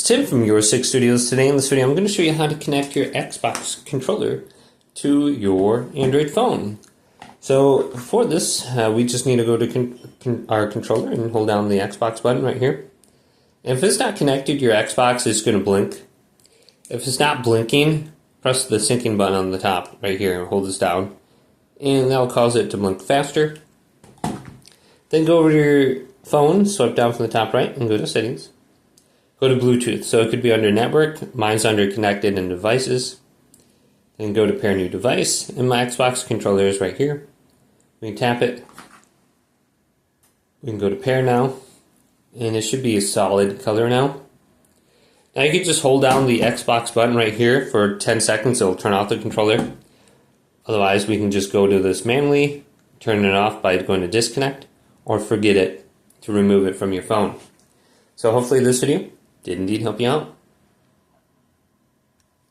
Tim from Your Six Studios. Today in this video I'm going to show you how to connect your Xbox controller to your Android phone. So for this we just need to go to our controller and hold down the Xbox button right here. If it's not connected, your Xbox is going to blink. If it's not blinking, press the syncing button on the top right here and hold this down, and that will cause it to blink faster. Then go over to your phone, swipe down from the top right and go to settings. Go to Bluetooth, so it could be under network, mine's under connected and devices. Then go to pair new device, and my Xbox controller is right here. We can tap it. We can go to pair now, and it should be a solid color now. Now you can just hold down the Xbox button right here for 10 seconds, it'll turn off the controller. Otherwise we can just go to this manually, turn it off by going to disconnect, or forget it to remove it from your phone. So hopefully this video did indeed help you out.